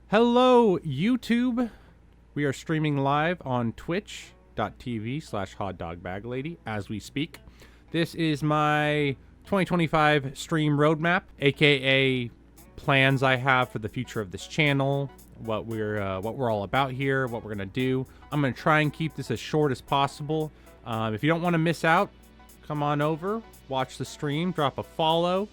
Hello, YouTube. We are streaming live on twitch.tv/HotDogBagLady as we speak. This is my 2025 stream roadmap, aka plans I have for the future of this channel, what we're all about here, what we're gonna do. I'm gonna try and keep this as short as possible. If you don't want to miss out, come on over, watch the stream, drop a follow.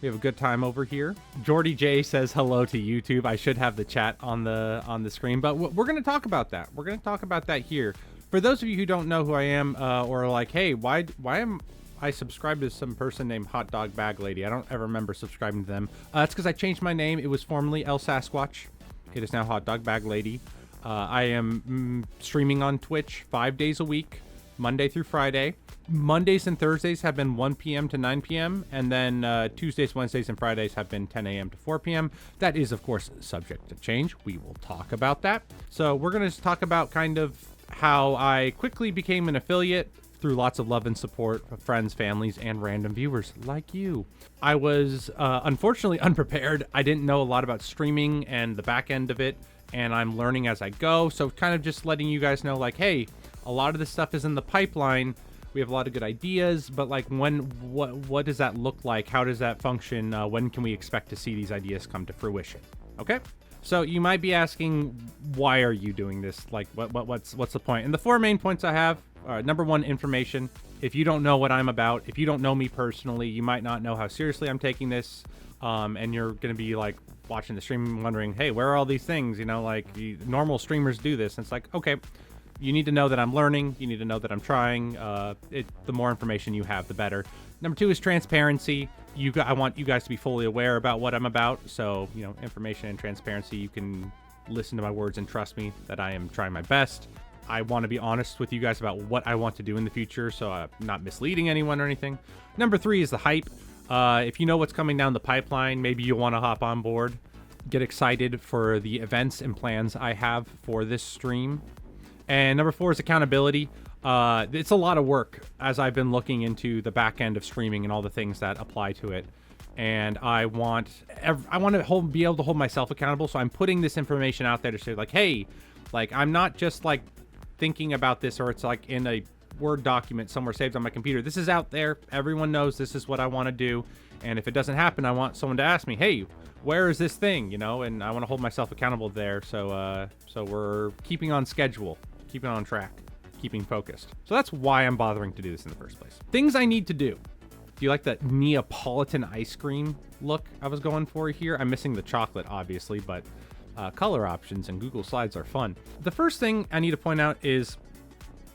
We have a good time over here. Jordy J says hello to YouTube. I should have the chat on the screen, but we're going to talk about that. We're going to talk about that here. For those of you who don't know who I am, or like, hey, why am I subscribed to some person named HotDogBagLady? I don't ever remember subscribing to them. It's because I changed my name. It was formerly El Sasquatch. It is now HotDogBagLady. I am streaming on Twitch 5 days a week, Monday through Friday. Mondays and Thursdays have been 1 p.m. to 9 p.m. And then Tuesdays, Wednesdays, and Fridays have been 10 a.m. to 4 p.m. That is, of course, subject to change. We will talk about that. So we're going to talk about kind of how I quickly became an affiliate through lots of love and support of friends, families, and random viewers like you. I was unfortunately unprepared. I didn't know a lot about streaming and the back end of it, and I'm learning as I go. So kind of just letting you guys know, like, hey, a lot of this stuff is in the pipeline. We have a lot of good ideas, but like what does that look like? How does that function? When can we expect to see these ideas come to fruition? Okay. So you might be asking, why are you doing this? Like what's the point? And the 4 main points I have are, number one, information. If you don't know what I'm about, if you don't know me personally, you might not know how seriously I'm taking this. And you're going to be like watching the stream wondering, hey, where are all these things? You know, like normal streamers do this. And it's like, okay, you need to know that I'm learning. You need to know that I'm trying. The more information you have, the better. Number two is transparency. I want you guys to be fully aware about what I'm about. So, you know, information and transparency. You can listen to my words and trust me that I am trying my best. I want to be honest with you guys about what I want to do in the future, so I'm not misleading anyone or anything. Number three is the hype. If you know what's coming down the pipeline, maybe you want to hop on board. Get excited for the events and plans I have for this stream. And number four is accountability. It's a lot of work as I've been looking into the back end of streaming and all the things that apply to it. And I want to be able to hold myself accountable. So I'm putting this information out there to say, like, hey, like, I'm not just like thinking about this, or it's like in a Word document somewhere saved on my computer. This is out there. Everyone knows this is what I want to do. And if it doesn't happen, I want someone to ask me, hey, where is this thing? You know, and I want to hold myself accountable there. So we're keeping on schedule. Keeping on track, keeping focused. So that's why I'm bothering to do this in the first place. Things I need to do. Do you like that Neapolitan ice cream look I was going for here? I'm missing the chocolate, obviously, but color options and Google Slides are fun. The first thing I need to point out is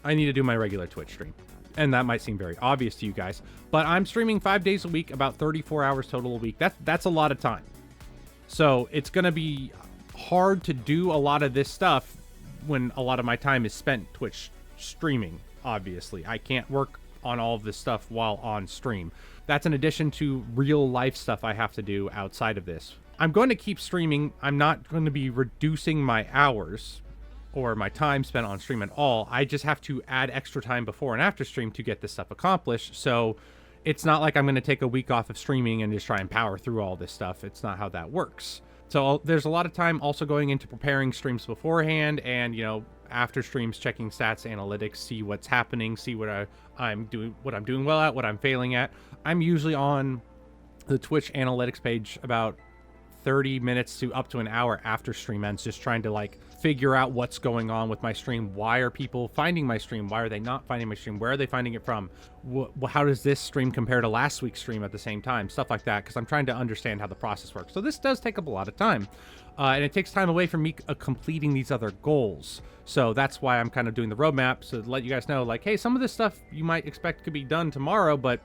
I need to do my regular Twitch stream. And that might seem very obvious to you guys, but I'm streaming 5 days a week, about 34 hours total a week. That's a lot of time. So it's going to be hard to do a lot of this stuff when a lot of my time is spent Twitch streaming. Obviously, I can't work on all of this stuff while on stream. That's in addition to real life stuff I have to do outside of this. I'm going to keep streaming. I'm not going to be reducing my hours or my time spent on stream at all. I just have to add extra time before and after stream to get this stuff accomplished. So it's not like I'm going to take a week off of streaming and just try and power through all this stuff. It's not how that works. So there's a lot of time also going into preparing streams beforehand, and, you know, after streams, checking stats, analytics, see what's happening, see what I'm doing well at, what I'm failing at. I'm usually on the Twitch analytics page about 30 minutes to up to an hour after stream ends, just trying to like figure out what's going on with my stream. Why are people finding my stream? Why are they not finding my stream? Where are they finding it from? How does this stream compare to last week's stream at the same time? Stuff like that, because I'm trying to understand how the process works. So this does take up a lot of time, and it takes time away from me completing these other goals. So that's why I'm kind of doing the roadmap, so to let you guys know, like, hey, some of this stuff you might expect could be done tomorrow, but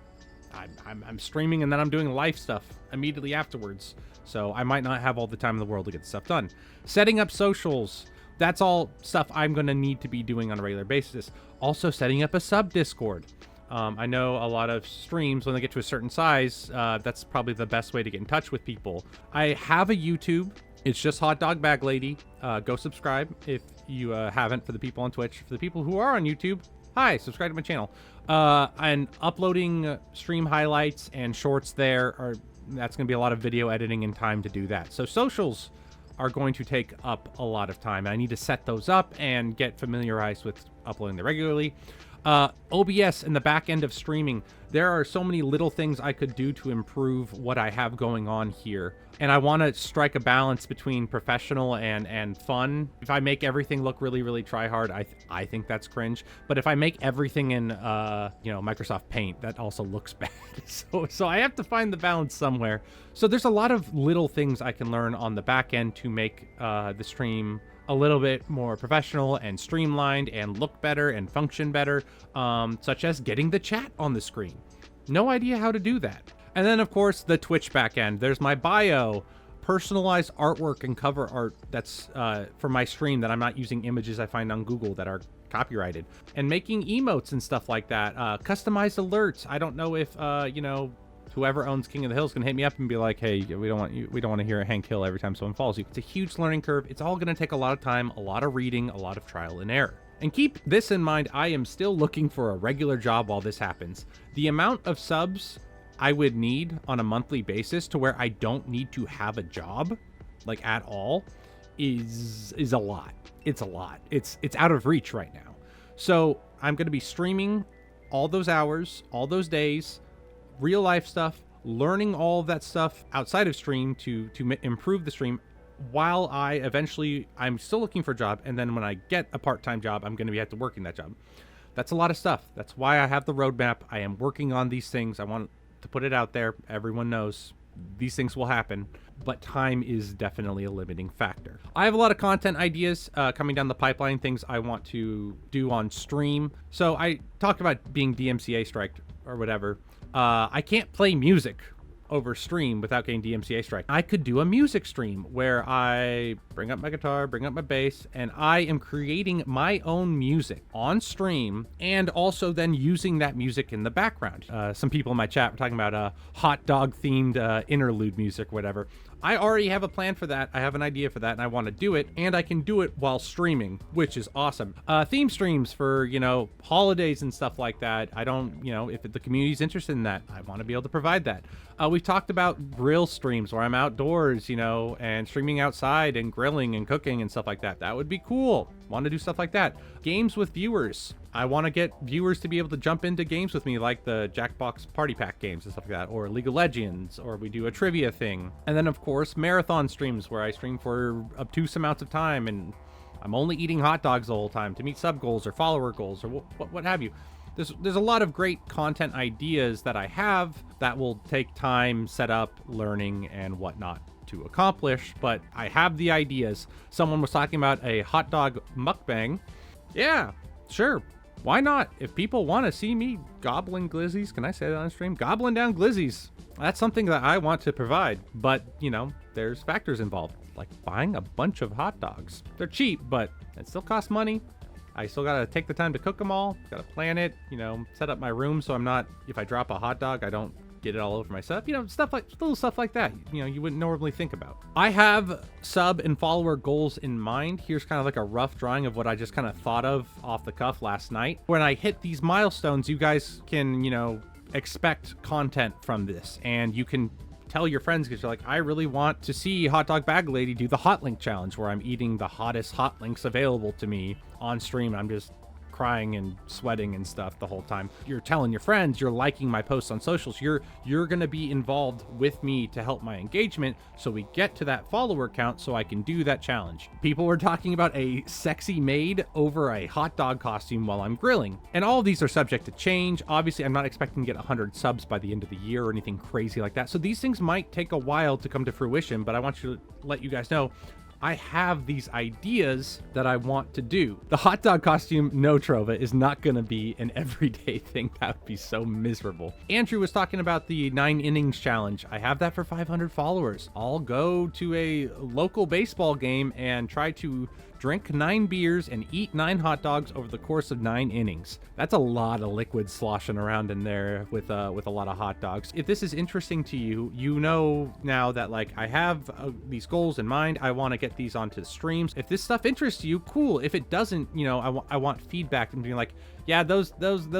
I'm streaming and then I'm doing live stuff immediately afterwards. So I might not have all the time in the world to get stuff done. Setting up socials. That's all stuff I'm going to need to be doing on a regular basis. Also setting up a sub Discord. I know a lot of streams, when they get to a certain size, that's probably the best way to get in touch with people. I have a YouTube. It's just HotDogBagLady. Go subscribe if you haven't, for the people on Twitch. For the people who are on YouTube, hi, subscribe to my channel. And uploading stream highlights and shorts there, that's going to be a lot of video editing and time to do that. So socials, are going to take up a lot of time. I need to set those up and get familiarized with uploading them regularly. OBS in the back end of streaming, there are so many little things I could do to improve what I have going on here. And I want to strike a balance between professional and fun. If I make everything look really, really try hard, I think that's cringe. But if I make everything in, Microsoft Paint, that also looks bad. So I have to find the balance somewhere. So there's a lot of little things I can learn on the back end to make the stream a little bit more professional and streamlined and look better and function better, such as getting the chat on the screen. No idea how to do that. And then, of course, the Twitch backend. There's my bio, personalized artwork and cover art that's for my stream that I'm not using images I find on Google that are copyrighted. And making emotes and stuff like that. Customized alerts. I don't know if, whoever owns King of the Hill is going to hit me up and be like, hey, we don't want to hear Hank Hill every time someone follows you. It's a huge learning curve. It's all going to take a lot of time, a lot of reading, a lot of trial and error. And keep this in mind, I am still looking for a regular job while this happens. The amount of subs I would need on a monthly basis to where I don't need to have a job, like at all, is a lot. It's a lot. It's out of reach right now. So I'm going to be streaming all those hours, all those days, real life stuff, learning all of that stuff outside of stream to improve the stream, while I'm still looking for a job. And then when I get a part-time job, I'm going to have to work in that job. That's a lot of stuff. That's why I have the roadmap. I am working on these things. I want to put it out there. Everyone knows these things will happen, but time is definitely a limiting factor. I have a lot of content ideas coming down the pipeline, things I want to do on stream. So I talked about being DMCA striked or whatever. I can't play music over stream without getting DMCA strike. I could do a music stream where I bring up my guitar, bring up my bass, and I am creating my own music on stream and also then using that music in the background. Some people in my chat were talking about hot dog themed interlude music, whatever. I already have a plan for that. I have an idea for that and I want to do it, and I can do it while streaming, which is awesome. Theme streams for, holidays and stuff like that. I don't, if the community's interested in that, I want to be able to provide that. We've talked about grill streams where I'm outdoors, and streaming outside and grilling and cooking and stuff like that. That would be cool. Want to do stuff like that. Games with viewers. I want to get viewers to be able to jump into games with me, like the Jackbox Party Pack games and stuff like that, or League of Legends, or we do a trivia thing. And then, of course, marathon streams where I stream for obtuse amounts of time and I'm only eating hot dogs the whole time to meet sub goals or follower goals or what have you. There's a lot of great content ideas that I have that will take time, setup, learning, and whatnot to accomplish, but I have the ideas. Someone was talking about a hot dog mukbang. Yeah, sure. Why not? If people want to see me gobbling glizzies, can I say that on stream? Gobbling down glizzies. That's something that I want to provide, but, there's factors involved, like buying a bunch of hot dogs. They're cheap, but it still costs money. I still gotta take the time to cook them all, gotta plan it, set up my room so I'm not, if I drop a hot dog, I don't get it all over myself. Little stuff like that, you wouldn't normally think about. I have sub and follower goals in mind. Here's kind of like a rough drawing of what I just kind of thought of off the cuff last night. When I hit these milestones, you guys can, expect content from this, and you can tell your friends, because you're like, I really want to see HotDogBagLady do the hot link challenge where I'm eating the hottest hot links available to me on stream. I'm just crying and sweating and stuff the whole time. You're telling your friends, you're liking my posts on socials, you're going to be involved with me to help my engagement so we get to that follower count so I can do that challenge. People were talking about a sexy maid over a hot dog costume while I'm grilling, and all of these are subject to change. Obviously, I'm not expecting to get 100 subs by the end of the year or anything crazy like that, so these things might take a while to come to fruition, but I want to let you guys know I have these ideas that I want to do. The hot dog costume, no Trova, is not going to be an everyday thing. That would be so miserable. Andrew was talking about the 9 innings challenge. I have that for 500 followers. I'll go to a local baseball game and try to drink 9 beers and eat 9 hot dogs over the course of 9 innings. That's a lot of liquid sloshing around in there with a lot of hot dogs. If this is interesting to you, you know now that I have these goals in mind. I want to get these onto the streams. If this stuff interests you, cool. If it doesn't, I want feedback and being like, yeah, those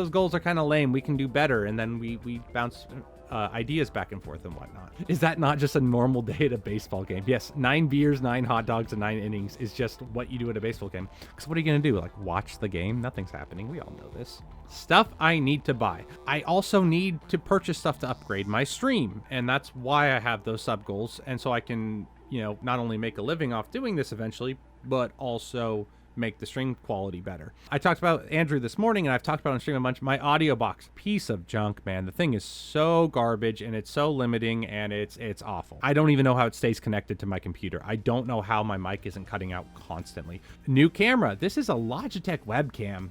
goals are kind of lame. We can do better. And then we bounce ideas back and forth and whatnot. Is that not just a normal day at a baseball game? Yes, 9 beers, 9 hot dogs, and 9 innings is just what you do at a baseball game. Because what are you going to do? Like, watch the game? Nothing's happening. We all know this. Stuff I need to buy. I also need to purchase stuff to upgrade my stream, and that's why I have those sub goals. And so I can, you know, not only make a living off doing this eventually, but also make the stream quality better. I talked about Andrew this morning, and I've talked about on stream a bunch. My audio box, piece of junk, man. The thing is so garbage, and it's so limiting, and it's awful. I don't even know how it stays connected to my computer. I don't know how my mic isn't cutting out constantly. New camera. This is a Logitech webcam.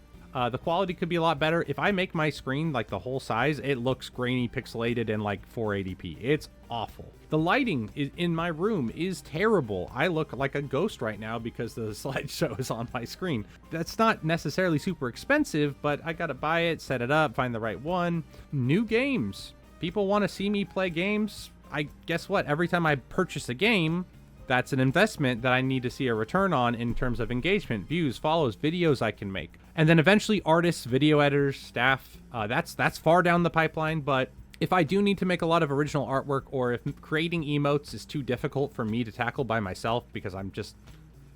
The quality could be a lot better. If I make my screen like the whole size, it looks grainy, pixelated, and like 480p. It's awful. The lighting in my room is terrible. I look like a ghost right now because the slideshow is on my screen. That's not necessarily super expensive, but I gotta buy it, set it up, find the right one. New games. People want to see me play games. Guess what? Every time I purchase a game, that's an investment that I need to see a return on in terms of engagement, views, follows, videos I can make. And then eventually artists, video editors, staff, that's far down the pipeline. But if I do need to make a lot of original artwork, or if creating emotes is too difficult for me to tackle by myself because I'm just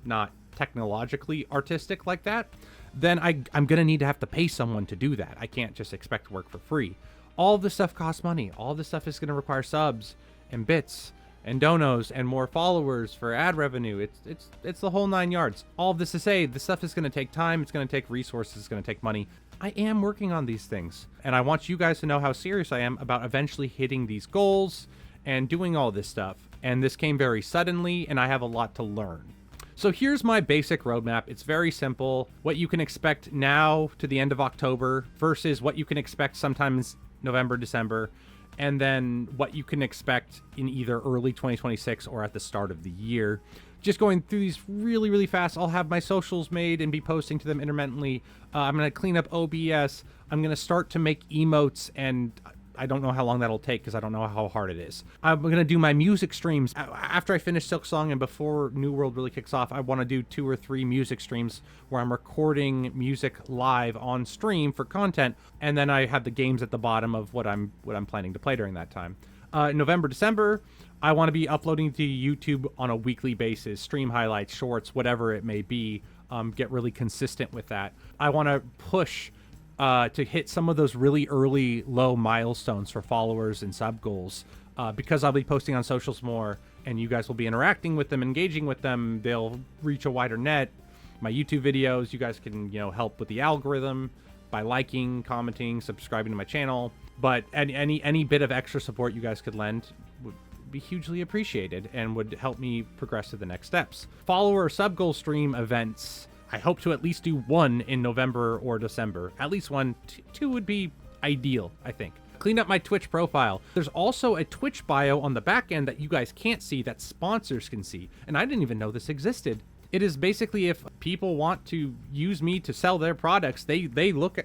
not technologically artistic like that, then I'm going to need to have to pay someone to do that. I can't just expect work for free. All of this stuff costs money. All this stuff is going to require subs and bits and donos and more followers for ad revenue. It's the whole 9 yards. All of this to say, this stuff is going to take time. It's going to take resources. It's going to take money. I am working on these things, and I want you guys to know how serious I am about eventually hitting these goals and doing all this stuff. And this came very suddenly, and I have a lot to learn. So here's my basic roadmap. It's very simple. What you can expect now to the end of October versus what you can expect sometimes November, December, and then what you can expect in either early 2026 or at the start of the year. Just going through these really, really fast. I'll have my socials made and be posting to them intermittently. I'm going to clean up OBS. I'm going to start to make emotes, and I don't know how long that'll take because I don't know how hard it is. I'm going to do my music streams. After I finish Silksong and before New World really kicks off, I want to do 2 or 3 music streams where I'm recording music live on stream for content, and then I have the games at the bottom of what I'm planning to play during that time. November, December, I want to be uploading to YouTube on a weekly basis, stream highlights, shorts, whatever it may be. Get really consistent with that. I want to push to hit some of those really early low milestones for followers and sub goals, because I'll be posting on socials more, and you guys will be interacting with them, engaging with them. They'll reach a wider net. My YouTube videos, you guys can, help with the algorithm by liking, commenting, subscribing to my channel. But any bit of extra support you guys could lend would be hugely appreciated and would help me progress to the next steps. Follower sub goal stream events. I hope to at least do 1 in November or December. At least 1. 2 would be ideal, I think. Clean up my Twitch profile. There's also a Twitch bio on the back end that you guys can't see that sponsors can see. And I didn't even know this existed. It is basically if people want to use me to sell their products, they don't look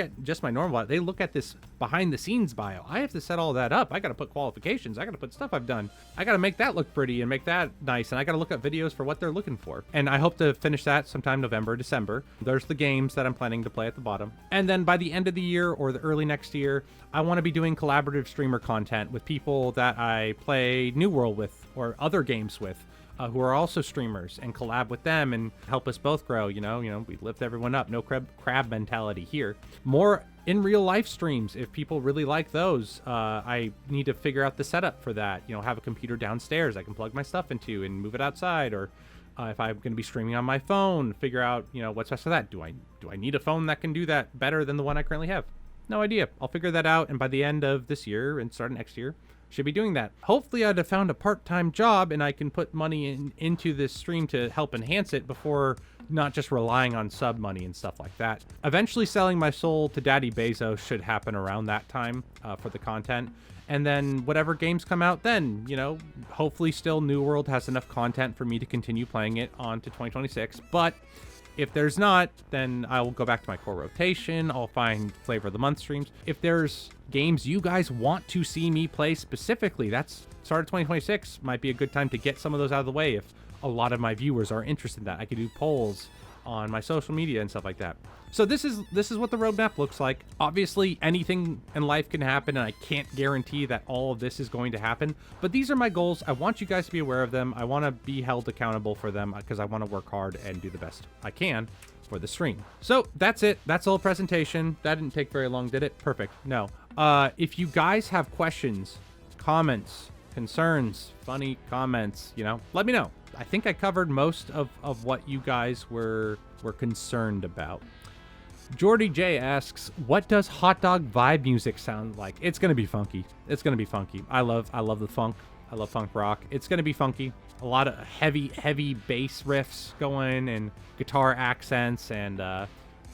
at just my normal bio. They look at this behind the scenes bio. I have to set all that up. I got to put qualifications. I got to put stuff I've done. I got to make that look pretty and make that nice. And I got to look at videos for what they're looking for. And I hope to finish that sometime November, December. There's the games that I'm planning to play at the bottom. And then by the end of the year or the early next year, I want to be doing collaborative streamer content with people that I play New World with or other games with. Who are also streamers, and collab with them and help us both grow. We lift everyone up. No crab mentality here. More in real life streams if people really like those. I need to figure out the setup for that. Have a computer downstairs I can plug my stuff into and move it outside, or if I'm going to be streaming on my phone, figure out what's best for that. Do I need a phone that can do that better than the one I currently have? No idea. I'll figure that out, and by the end of this year and start next year, should be doing that. Hopefully I'd have found a part-time job and I can put money into this stream to help enhance it before not just relying on sub money and stuff like that. Eventually selling my soul to Daddy Bezos should happen around that time for the content. And then whatever games come out then, hopefully still New World has enough content for me to continue playing it on to 2026. But if there's not, then I will go back to my core rotation. I'll find Flavor of the Month streams. If there's games you guys want to see me play specifically, that's start of 2026 might be a good time to get some of those out of the way if a lot of my viewers are interested in that. I could do polls on my social media and stuff like that. So this is what the roadmap looks like. Obviously, anything in life can happen, and I can't guarantee that all of this is going to happen. But these are my goals. I want you guys to be aware of them. I want to be held accountable for them because I want to work hard and do the best I can for the stream. So that's it. That's the whole presentation. That didn't take very long, did it? Perfect. No. If you guys have questions, comments, concerns, funny comments, you know, let me know. I think I covered most of what you guys were concerned about. Jordy J asks, what does hot dog vibe music sound like? It's gonna be funky. It's gonna be funky. I love the funk. I love funk rock. It's gonna be funky. A lot of heavy bass riffs going and guitar accents and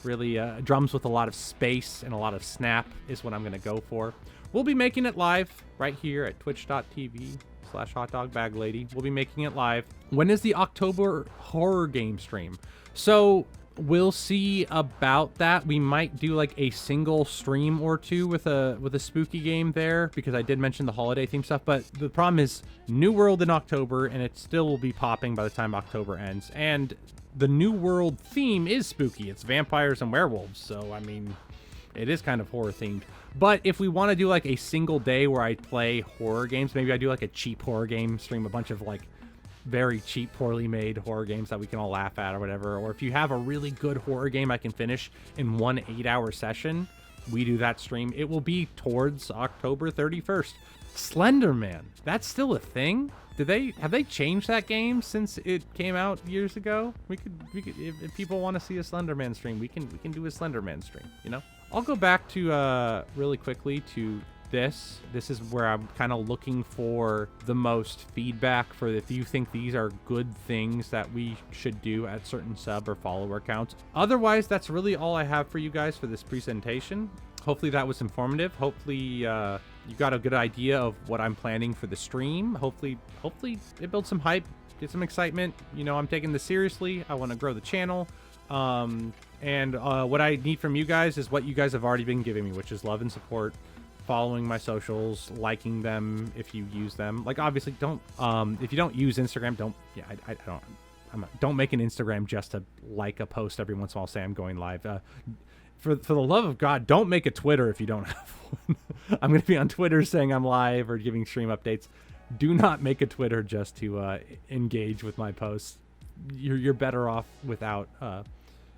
really drums with a lot of space and a lot of snap is what I'm gonna go for. We'll be making it live right here at twitch.tv/HotDogBagLady. We'll be making it live. When is the October horror game stream? So we'll see about that. We might do like a single stream or two with a spooky game there because I did mention the holiday theme stuff. But the problem is New World in October, and it still will be popping by the time October ends. And the New World theme is spooky. It's vampires and werewolves. So, I mean, it is kind of horror themed. But if we want to do like a single day where I play horror games, maybe I do like a cheap horror game, stream a bunch of like very cheap, poorly made horror games that we can all laugh at or whatever. Or if you have a really good horror game I can finish in one 8-hour session, we do that stream. It will be towards October 31st. Slender Man, that's still a thing? Have they changed that game since it came out years ago? We could if people want to see a Slender Man stream, we can do a Slender Man stream, you know? I'll go back to really quickly to this. This is where I'm kind of looking for the most feedback for if you think these are good things that we should do at certain sub or follower counts. Otherwise, that's really all I have for you guys for this presentation. Hopefully that was informative. Hopefully you got a good idea of what I'm planning for the stream. Hopefully it builds some hype, get some excitement. You know, I'm taking this seriously. I want to grow the channel. And what I need from you guys is what you guys have already been giving me, which is love and support, following my socials, liking them if you use them. Like, obviously, don't if you don't use Instagram, don't make an Instagram just to like a post every once in a while, say I'm going live. For the love of God, don't make a Twitter if you don't have one. I'm going to be on Twitter saying I'm live or giving stream updates. Do not make a Twitter just to engage with my posts. You're better off without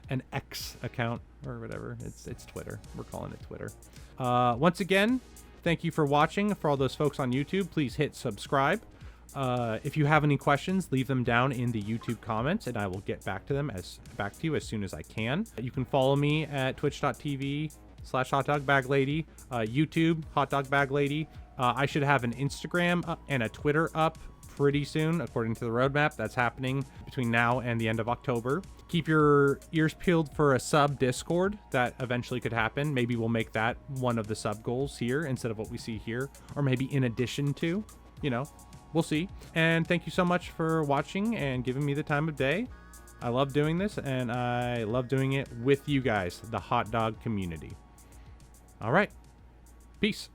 an X account or whatever. It's Twitter. We're calling it Twitter. Once again, thank you for watching. For all those folks on YouTube, please hit subscribe. If you have any questions, leave them down in the YouTube comments, and I will get back to you as soon as I can. You can follow me at twitch.tv/HotDogBagLady, YouTube HotDogBagLady. I should have an Instagram and a Twitter up pretty soon, according to the roadmap. That's happening between now and the end of October. Keep your ears peeled for a sub Discord that eventually could happen. Maybe we'll make that one of the sub goals here instead of what we see here, or maybe in addition to, you know, we'll see. And thank you so much for watching and giving me the time of day. I love doing this, and I love doing it with you guys, the hot dog community. All right. Peace.